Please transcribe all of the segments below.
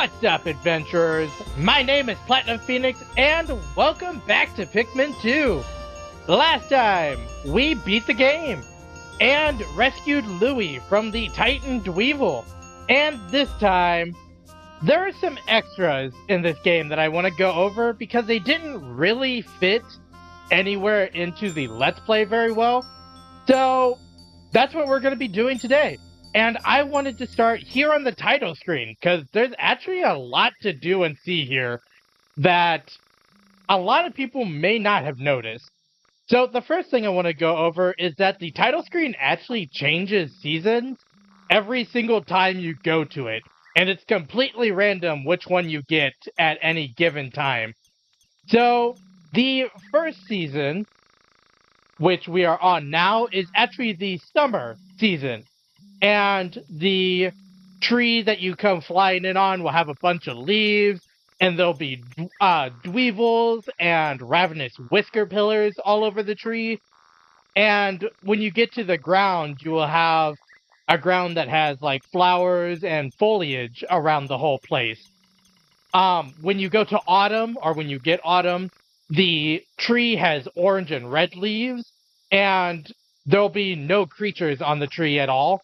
What's up, adventurers? My name is Platinum Phoenix, and welcome back to Pikmin 2. Last time, we beat the game and rescued Louie from the Titan Dweevil. And this time, there are some extras in this game that I want to go over because they didn't really fit anywhere into the Let's Play very well. So, that's what we're going to be doing today. And I wanted to start here on the title screen, because there's actually a lot to do and see here that a lot of people may not have noticed. So the first thing I want to go over is that the title screen actually changes seasons every single time you go to it. And it's completely random which one you get at any given time. So the first season, which we are on now, is actually the summer season. And the tree that you come flying in on will have a bunch of leaves, and there'll be dweevils and ravenous whisker pillars all over the tree. And when you get to the ground, you will have a ground that has like flowers and foliage around the whole place. When you go to autumn, or when you get autumn, the tree has orange and red leaves, and there'll be no creatures on the tree at all.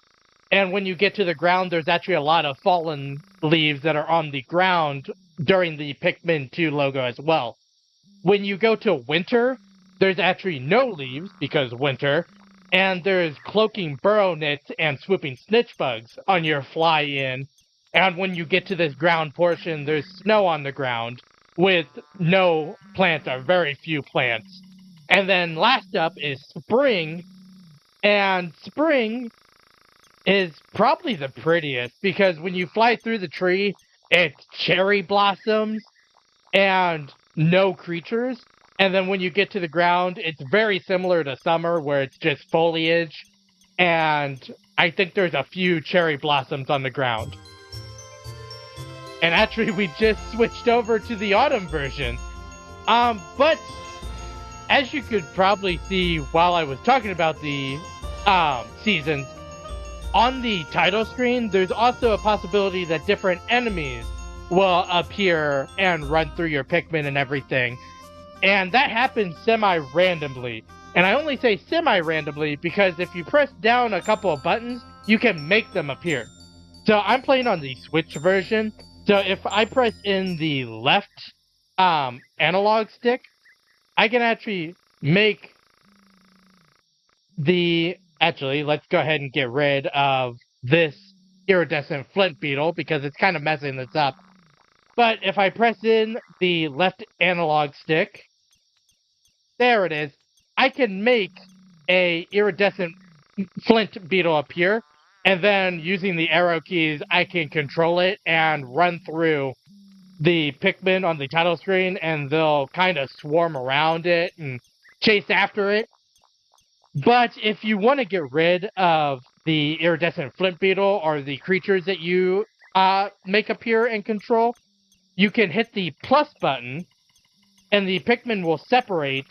And when you get to the ground, there's actually a lot of fallen leaves that are on the ground during the Pikmin 2 logo as well. When you go to winter, there's actually no leaves, because winter, and there's cloaking burrow nits and swooping snitch bugs on your fly-in. And when you get to this ground portion, there's snow on the ground, with no plants, or very few plants. And then last up is spring, and spring is probably the prettiest, because when you fly through the tree, it's cherry blossoms and no creatures. And then when you get to the ground, it's very similar to summer, where it's just foliage, and I think there's a few cherry blossoms on the ground. And actually, we just switched over to the autumn version. But as you could probably see while I was talking about the seasons, on the title screen, there's also a possibility that different enemies will appear and run through your Pikmin and everything. And that happens semi-randomly. And I only say semi-randomly because if you press down a couple of buttons, you can make them appear. So I'm playing on the Switch version. So if I press in the left analog stick, I can actually make the... Actually, let's go ahead and get rid of this iridescent flint beetle, because it's kind of messing this up. But if I press in the left analog stick, there it is, I can make a iridescent flint beetle appear, and then using the arrow keys, I can control it and run through the Pikmin on the title screen, and they'll kind of swarm around it and chase after it. But if you want to get rid of the iridescent flint beetle or the creatures that you make appear and control, you can hit the plus button, and the Pikmin will separate,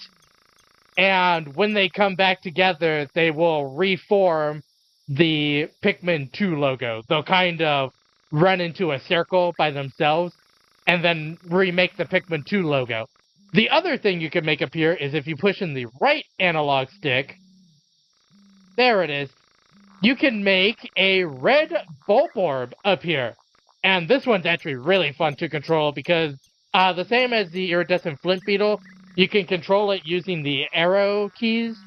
and when they come back together, they will reform the Pikmin 2 logo. They'll kind of run into a circle by themselves, and then remake the Pikmin 2 logo. The other thing you can make appear is if you push in the right analog stick, there it is, you can make a red Bulborb appear. And this one's actually really fun to control, because the same as the iridescent flint beetle, you can control it using the arrow keys,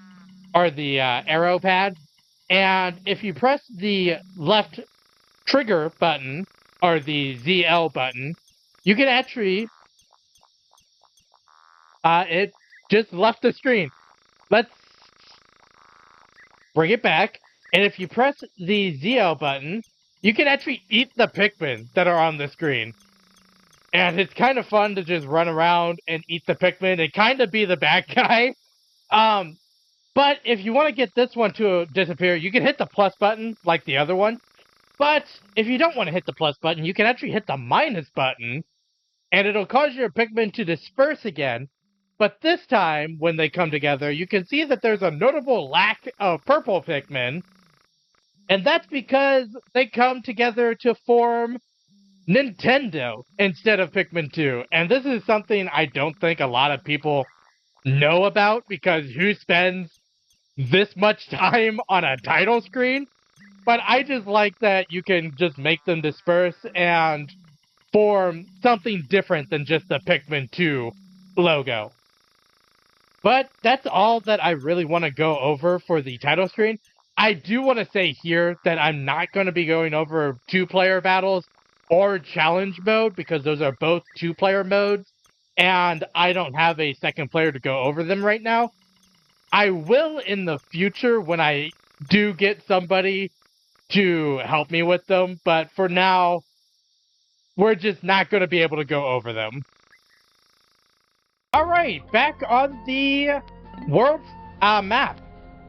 or the arrow pad. And if you press the left trigger button, or the ZL button, you can actually... it just left the screen. Let's bring it back, and if you press the ZL button, you can actually eat the Pikmin that are on the screen. And it's kind of fun to just run around and eat the Pikmin and kind of be the bad guy. But if you want to get this one to disappear, you can hit the plus button like the other one. But if you don't want to hit the plus button, you can actually hit the minus button, and it'll cause your Pikmin to disperse again. But this time, when they come together, you can see that there's a notable lack of purple Pikmin. And that's because they come together to form Nintendo instead of Pikmin 2. And this is something I don't think a lot of people know about, because who spends this much time on a title screen? But I just like that you can just make them disperse and form something different than just the Pikmin 2 logo. But that's all that I really want to go over for the title screen. I do want to say here that I'm not going to be going over 2-player battles or challenge mode, because those are both 2-player modes, and I don't have a second player to go over them right now. I will in the future when I do get somebody to help me with them, but for now, we're just not going to be able to go over them. Alright, back on the world map.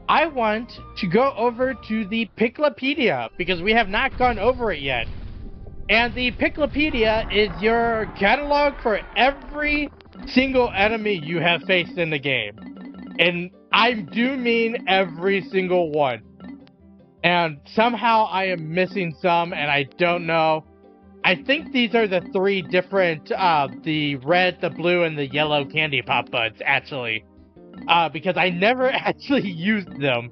I want to go over to the Piklopedia, because we have not gone over it yet. And the Piklopedia is your catalog for every single enemy you have faced in the game. And I do mean every single one. And somehow I am missing some, and I don't know. I think these are the 3 different, the red, the blue, and the yellow candy pop buds, actually. Because I never actually used them.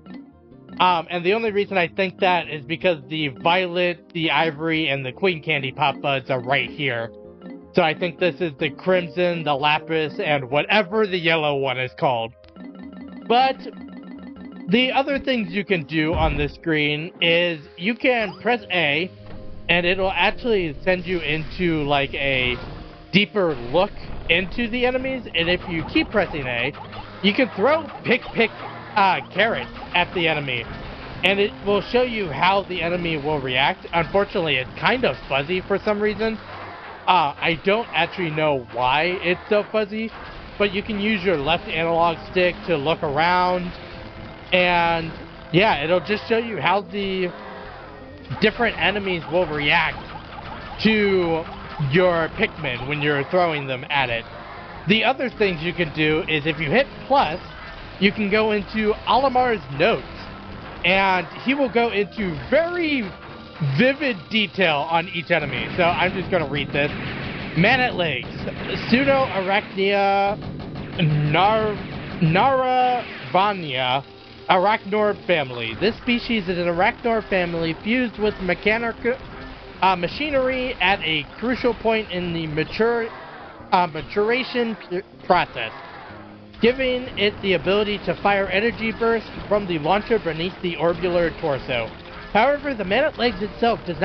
And the only reason I think that is because the violet, the ivory, and the queen candy pop buds are right here. So I think this is the crimson, the lapis, and whatever the yellow one is called. But the other things you can do on this screen is you can press A, and it'll actually send you into like a deeper look into the enemies. And if you keep pressing A, you can throw pick carrots at the enemy, and it will show you how the enemy will react. Unfortunately, it's kind of fuzzy for some reason. I don't actually know why it's so fuzzy, but you can use your left analog stick to look around, and yeah, it'll just show you how the different enemies will react to your Pikmin when you're throwing them at it. The other things you can do is if you hit plus, you can go into Olimar's notes, and he will go into very vivid detail on each enemy. So I'm just going to read this. Man-at legs, Pseudo-Arachnia Naravania Arachnor family. This species is an Arachnor family fused with machinery at a crucial point in the maturation process, giving it the ability to fire energy bursts from the launcher beneath the orbital torso. However, the man-at-legs itself is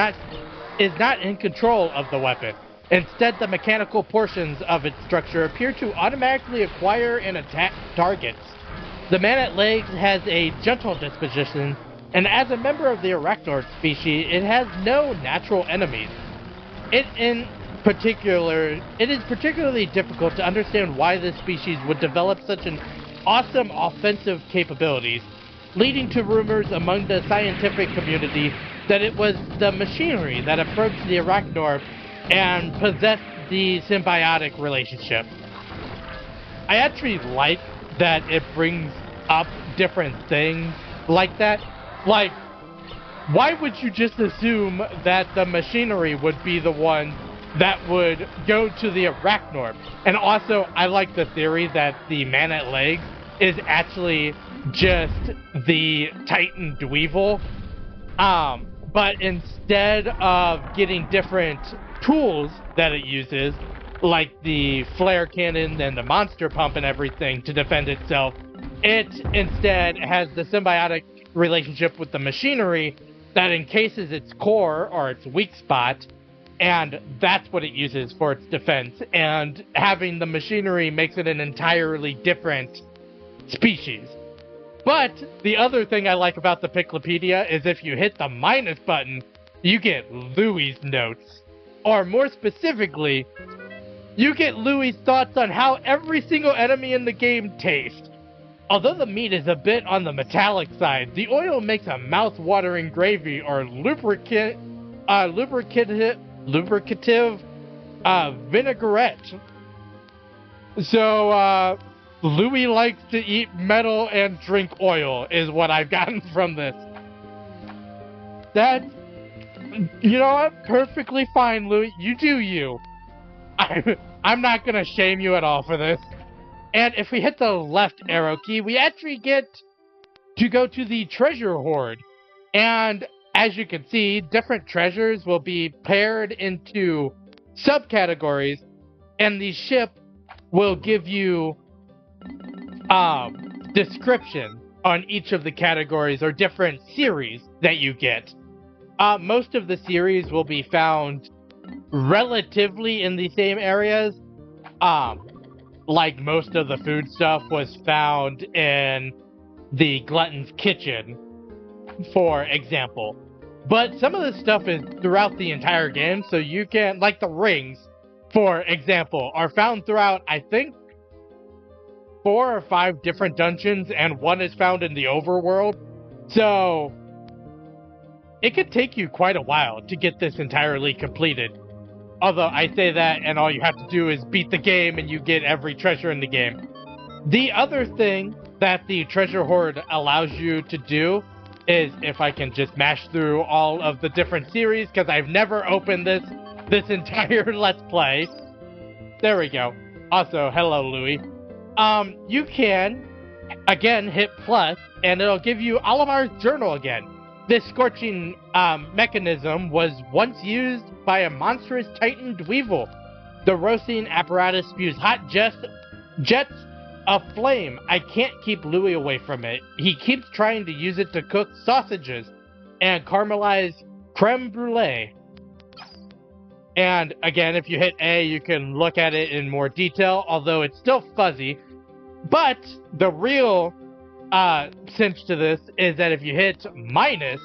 not in control of the weapon. Instead, the mechanical portions of its structure appear to automatically acquire and attack targets. The man-at-legs has a gentle disposition, and as a member of the Arachnor species, it has no natural enemies. It is particularly difficult to understand why this species would develop such an awesome offensive capabilities, leading to rumors among the scientific community that it was the machinery that approached the Arachnor and possessed the symbiotic relationship. I actually like that it brings up different things like that. Like, why would you just assume that the machinery would be the one that would go to the Arachnor? And also, I like the theory that the man-at-legs is actually just the Titan Dweevil. But instead of getting different tools that it uses, like the flare cannon and the monster pump and everything to defend itself, it instead has the symbiotic relationship with the machinery that encases its core or its weak spot, and that's what it uses for its defense. And having the machinery makes it an entirely different species. But the other thing I like about the Piklopedia is if you hit the minus button, you get Louie's notes. Or more specifically, you get Louie's thoughts on how every single enemy in the game tastes. Although the meat is a bit on the metallic side, the oil makes a mouth-watering gravy or lubricative vinaigrette. So, Louie likes to eat metal and drink oil, is what I've gotten from this. That You know what? Perfectly fine, Louis. You do you. I'm not gonna shame you at all for this. And if we hit the left arrow key, we actually get to go to the treasure hoard. And as you can see, different treasures will be paired into subcategories, and the ship will give you description on each of the categories or different series that you get. Most of the series will be found relatively in the same areas. Like most of the food stuff was found in the Glutton's Kitchen, for example. But some of the stuff is throughout the entire game, so you can, like the rings, for example, are found throughout, I think, 4 or 5 different dungeons, and one is found in the overworld. So, it could take you quite a while to get this entirely completed. Although, I say that, and all you have to do is beat the game, and you get every treasure in the game. The other thing that the treasure hoard allows you to do is, if I can just mash through all of the different series, because I've never opened this entire Let's Play. There we go. Also, hello, Louie. You can, again, hit plus, and it'll give you Olimar's journal again. This scorching mechanism was once used by a monstrous titan Dweevil. The roasting apparatus spews hot jets of flame. I can't keep Louis away from it. He keeps trying to use it to cook sausages and caramelize creme brulee. And again, if you hit A, you can look at it in more detail, although it's still fuzzy. But the real cinch to this is that if you hit minus,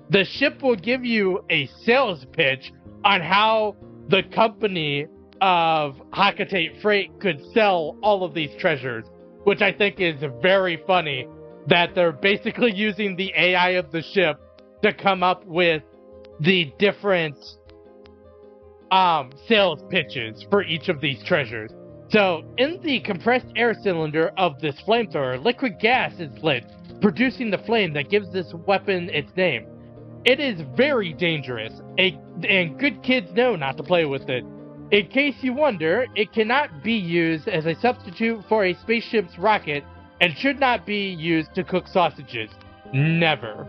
the ship will give you a sales pitch on how the company of Hakatate Freight could sell all of these treasures, which I think is very funny, that they're basically using the AI of the ship to come up with the different sales pitches for each of these treasures. So, in the compressed air cylinder of this flamethrower, liquid gas is lit, producing the flame that gives this weapon its name. It is very dangerous, and good kids know not to play with it. In case you wonder, it cannot be used as a substitute for a spaceship's rocket, and should not be used to cook sausages. Never.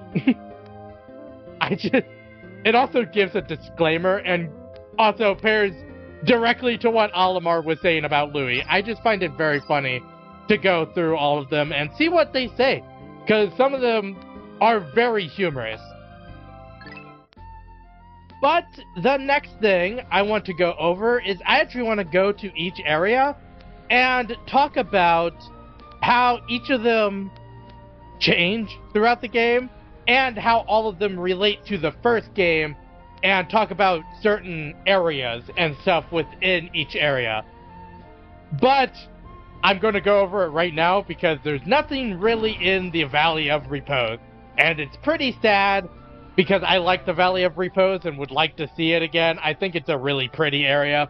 It also gives a disclaimer, and also pairs directly to what Olimar was saying about Louis. I just find it very funny to go through all of them and see what they say, because some of them are very humorous. But the next thing I want to go over is I actually want to go to each area and talk about how each of them change throughout the game and how all of them relate to the first game, and talk about certain areas and stuff within each area. But I'm going to go over it right now because there's nothing really in the Valley of Repose, and it's pretty sad because I like the Valley of Repose and would like to see it again. I think it's a really pretty area,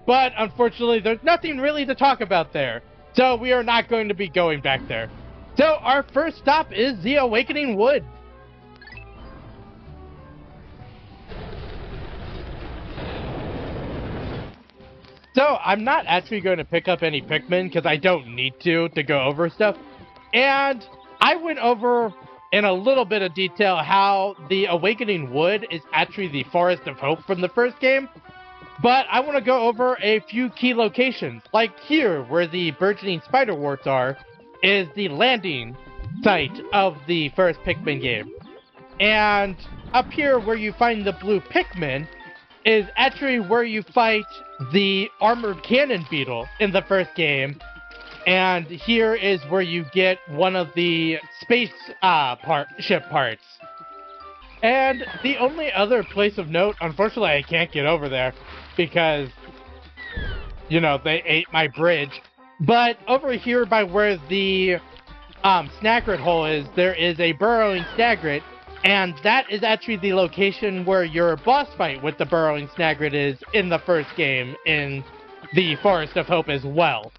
but unfortunately there's nothing really to talk about there, so we are not going to be going back there. So our first stop is the Awakening Wood. So, I'm not actually going to pick up any Pikmin, because I don't need to go over stuff. And I went over in a little bit of detail how the Awakening Wood is actually the Forest of Hope from the first game. But I want to go over a few key locations. Like here, where the burgeoning spiderworts are, is the landing site of the first Pikmin game. And up here, where you find the blue Pikmin, is actually where you fight the armored cannon beetle in the first game, and here is where you get one of the space ship parts. And the only other place of note, unfortunately I can't get over there because, you know, they ate my bridge, but over here by where the Snagret hole is, there is a burrowing Snagret. And that is actually the location where your boss fight with the burrowing Snagret is in the first game, in the Forest of Hope as well.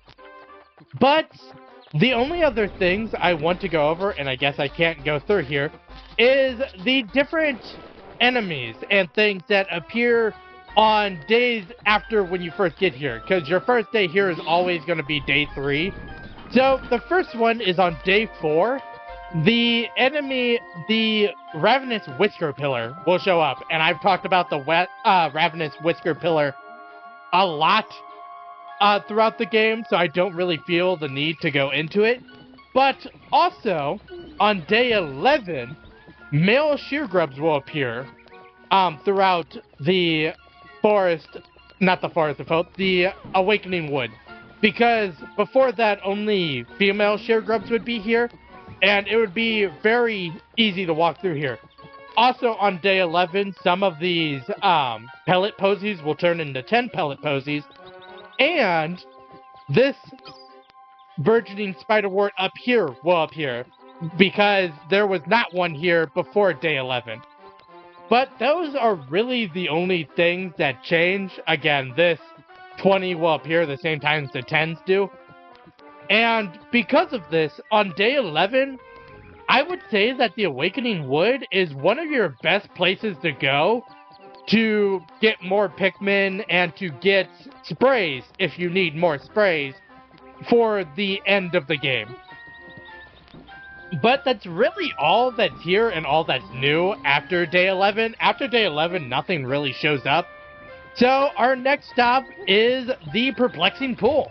But the only other things I want to go over, and I guess I can't go through here, is the different enemies and things that appear on days after when you first get here, because your first day here is always going to be day 3. So the first one is on day 4. The enemy, the Ravenous Whisker Pillar, will show up, and I've talked about the Ravenous Whisker Pillar a lot throughout the game, so I don't really feel the need to go into it. But also, on day 11, male sheargrubs will appear throughout the forest, not the Forest of Hope, the Awakening Wood. Because before that, only female sheargrubs would be here, and it would be very easy to walk through here. Also, on day 11, some of these pellet posies will turn into 10 pellet posies, and this burgeoning spiderwort up here will appear, because there was not one here before day 11. But those are really the only things that change. Again, this 20 will appear the same time as the 10s do. And because of this, on day 11, I would say that the Awakening Wood is one of your best places to go to get more Pikmin and to get sprays, if you need more sprays, for the end of the game. But that's really all that's here and all that's new after day 11. After day 11, nothing really shows up. So our next stop is the Perplexing Pool.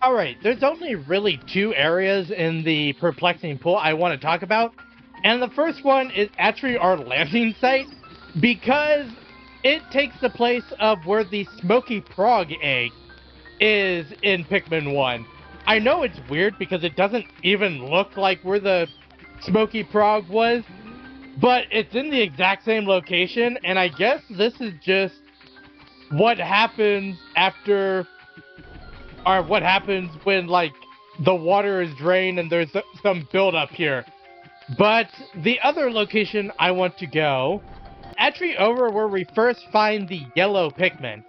Alright, there's only really 2 areas in the Perplexing Pool I want to talk about. And the first one is actually our landing site, because it takes the place of where the Smoky Frog egg is in Pikmin 1. I know it's weird because it doesn't even look like where the Smoky Frog was, but it's in the exact same location, and I guess this is just what happens after, or what happens when, like, the water is drained and there's some buildup here. But the other location I want to go, actually over where we first find the yellow Pikmin.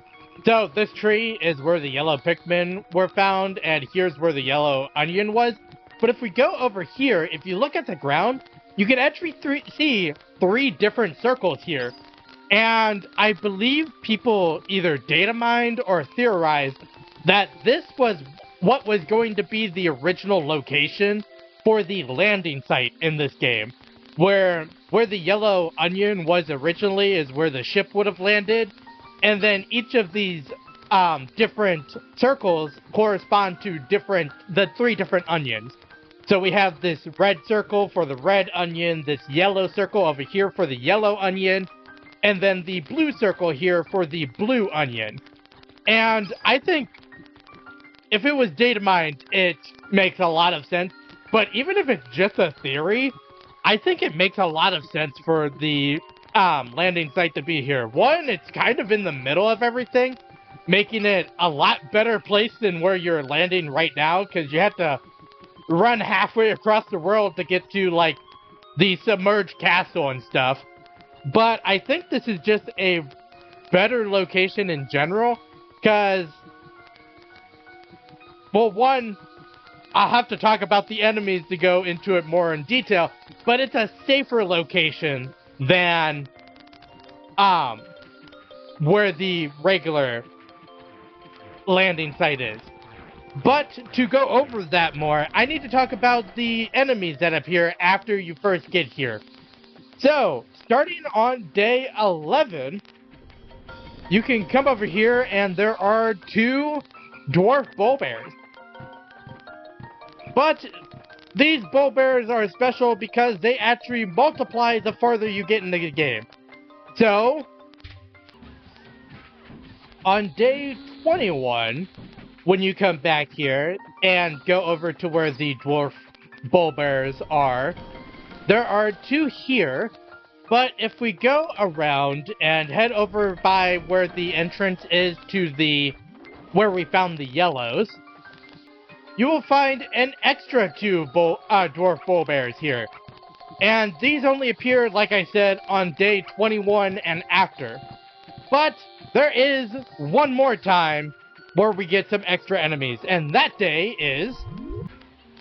So this tree is where the yellow Pikmin were found, and here's where the yellow onion was. But if we go over here, if you look at the ground, you can actually see 3 different circles here. And I believe people either data mined or theorized that this was what was going to be the original location for the landing site in this game. Where the yellow onion was originally is where the ship would have landed. And then each of these different circles correspond to the 3 different onions. So we have this red circle for the red onion, this yellow circle over here for the yellow onion, and then the blue circle here for the blue onion. And I think if it was data mined, it makes a lot of sense. But even if it's just a theory, I think it makes a lot of sense for the landing site to be here. One, it's kind of in the middle of everything, making it a lot better place than where you're landing right now, because you have to run halfway across the world to get to, like, the submerged castle and stuff. But I think this is just a better location in general, because, well, one, I'll have to talk about the enemies to go into it more in detail, but it's a safer location than where the regular landing site is. But to go over that more, I need to talk about the enemies that appear after you first get here. So, starting on day 11, you can come over here and there are 2 dwarf bull bears. But these bull bears are special because they actually multiply the farther you get into the game. So, on day 21, when you come back here and go over to where the dwarf bull bears are, there are 2 here. But if we go around and head over by where the entrance is to where we found the yellows, you will find an extra 2 dwarf bull bears here. And these only appear, like I said, on day 21 and after. But there is one more time where we get some extra enemies, and that day is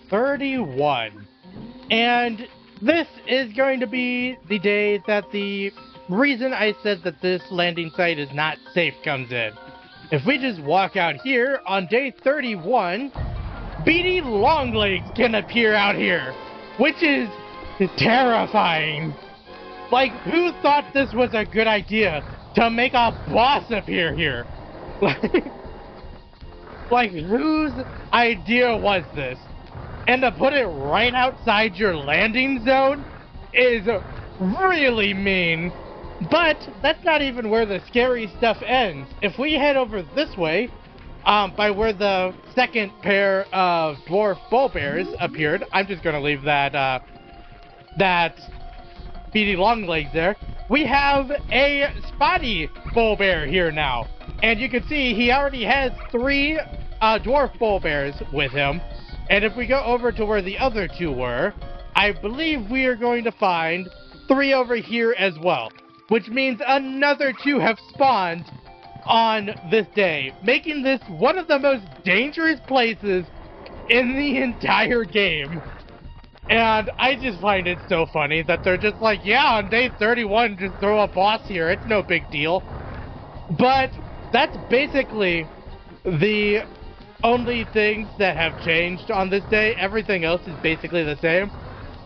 31. And this is going to be the day that the reason I said that this landing site is not safe comes in. If we just walk out here on day 31, beady longlegs can appear out here, which is terrifying. Like, who thought this was a good idea to make a boss appear here? Like, whose idea was this? And to put it right outside your landing zone is really mean. But that's not even where the scary stuff ends. If we head over this way, by where the second pair of dwarf bull bears appeared, I'm just gonna leave that beady longlegs there. We have a spotty bull bear here now, and you can see he already has 3 dwarf bull bears with him. And if we go over to where the other 2 were, I believe we are going to find 3 over here as well, which means another 2 have spawned on this day, making this one of the most dangerous places in the entire game. And I just find it so funny that they're just like, yeah, on day 31, just throw a boss here, it's no big deal. But that's basically the only things that have changed on this day. Everything else is basically the same.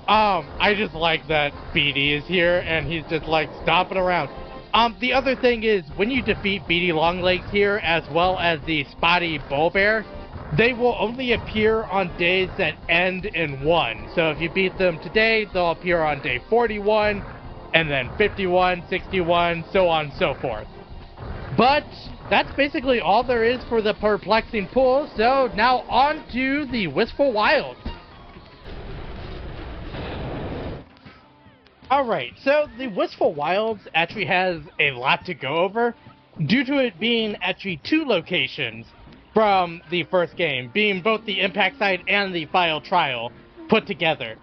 I just like that Beady is here and he's just like stomping around. The other thing is, when you defeat Beady Longlegs here, as well as the Spotty Bull Bear, they will only appear on days that end in 1. So if you beat them today, they'll appear on day 41, and then 51, 61, so on and so forth. But that's basically all there is for the perplexing pool, so now on to the Wistful Wilds. Alright, so the Wistful Wilds actually has a lot to go over, due to it being actually 2 locations from the first game, being both the impact site and the file trial put together.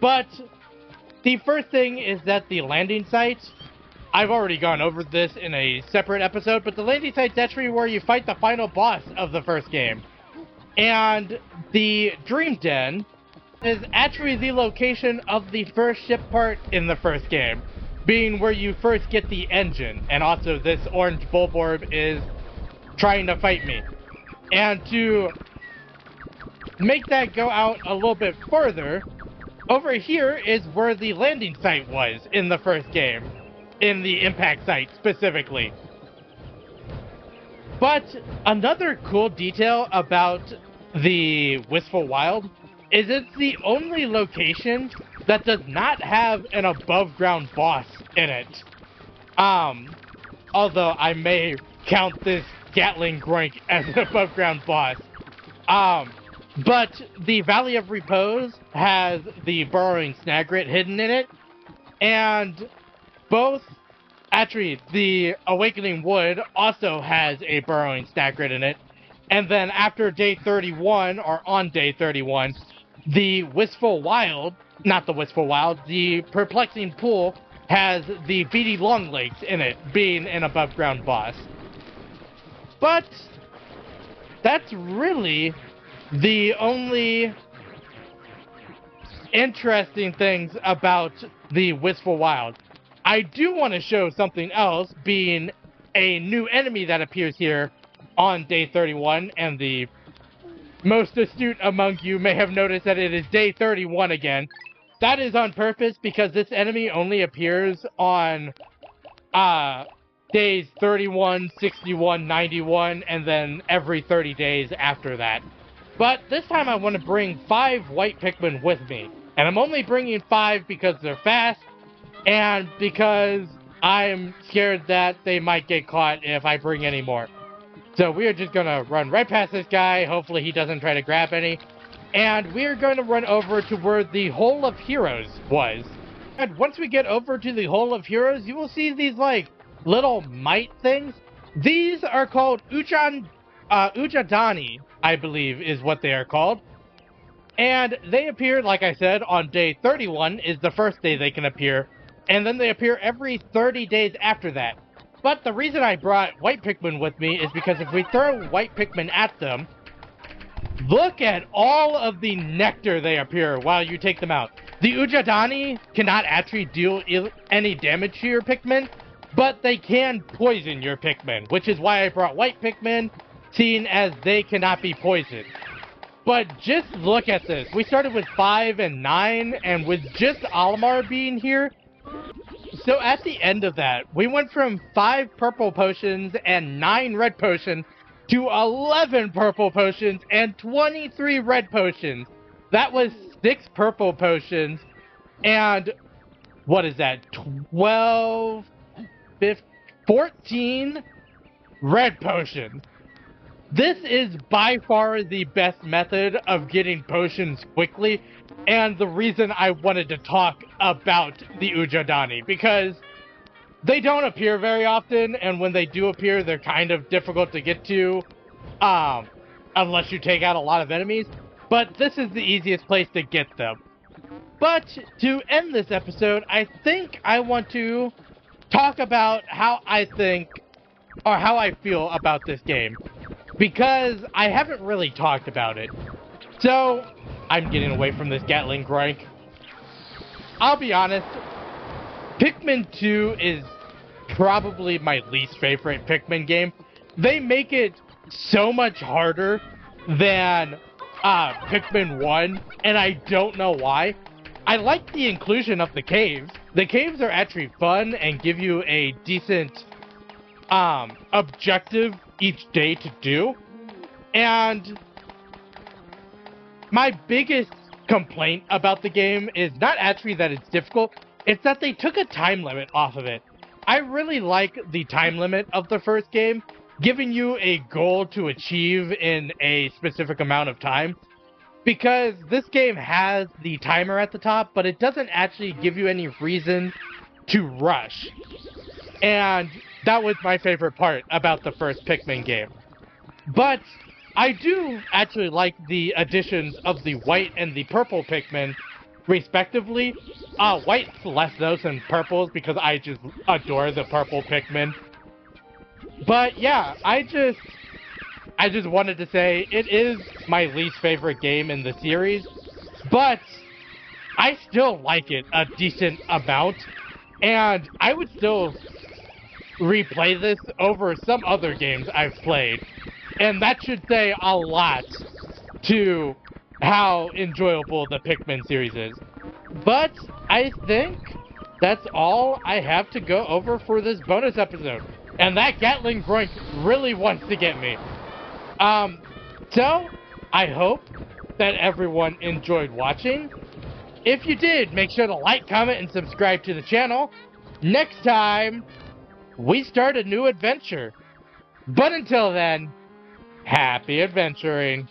But the first thing is that the landing site, I've already gone over this in a separate episode, but the landing site's actually where you fight the final boss of the first game. And the Dream Den is actually the location of the first ship part in the first game, being where you first get the engine, and also this orange Bulborb is trying to fight me. And to make that go out a little bit further, over here is where the landing site was in the first game, in the impact site specifically. But another cool detail about the Wistful Wild is it's the only location that does not have an above-ground boss in it. Although I may count this Gatling Groink as an above-ground boss. But the Valley of Repose has the Burrowing Snagrit hidden in it, and both, actually, the Awakening Wood also has a Burrowing Snagrit in it, and then after day 31, or on day 31, the Wistful Wild, not the Wistful Wild, the Perplexing Pool has the Beady Longlegs in it, being an above-ground boss. But that's really the only interesting things about the Wistful Wild. I do want to show something else, being a new enemy that appears here on day 31, and the most astute among you may have noticed that it is day 31 again. That is on purpose because this enemy only appears on days 31, 61, 91, and then every 30 days after that. But this time I want to bring 5 white Pikmin with me. And I'm only bringing 5 because they're fast, and because I'm scared that they might get caught if I bring any more. So we are just going to run right past this guy. Hopefully he doesn't try to grab any. And we are going to run over to where the Hole of Heroes was. And once we get over to the Hole of Heroes, you will see these, like, little mite things. These are called Ujadani, I believe is what they are called. And they appear, like I said, on day 31 is the first day they can appear. And then they appear every 30 days after that. But the reason I brought white Pikmin with me is because if we throw white Pikmin at them, Look at all of the nectar they appear while you take them out. The Ujadani cannot actually deal any damage to your Pikmin, but they can poison your Pikmin, which is why I brought white Pikmin, seeing as they cannot be poisoned. But just look at this. We started with 5 and 9, and with just Olimar being here, so at the end of that, we went from 5 purple potions and 9 red potions to 11 purple potions and 23 red potions. That was 6 purple potions and, what is that, 12, 15, 14 red potions. This is by far the best method of getting potions quickly, and the reason I wanted to talk about the Ujadani, because they don't appear very often, and when they do appear, they're kind of difficult to get to, unless you take out a lot of enemies, but this is the easiest place to get them. But to end this episode, I think I want to talk about how I think, or how I feel about this game, because I haven't really talked about it. So, I'm getting away from this Gatling Groink. I'll be honest, Pikmin 2 is probably my least favorite Pikmin game. They make it so much harder than Pikmin 1, and I don't know why. I like the inclusion of the caves. The caves are actually fun and give you a decent objective each day to do. And my biggest complaint about the game is not actually that it's difficult, it's that they took a time limit off of it. I really like the time limit of the first game, giving you a goal to achieve in a specific amount of time, because this game has the timer at the top, but it doesn't actually give you any reason to rush. And that was my favorite part about the first Pikmin game. But I do actually like the additions of the white and the purple Pikmin, respectively. White's less so than purple's because I just adore the purple Pikmin. But yeah, I just wanted to say it is my least favorite game in the series, but I still like it a decent amount, and I would still replay this over some other games I've played, and that should say a lot to how enjoyable the Pikmin series is. But I think that's all I have to go over for this bonus episode, and that Gatling Groink really wants to get me. So I hope that everyone enjoyed watching. If you did, make sure to like, comment, and subscribe to the channel. Next time, we start a new adventure. But until then, happy adventuring.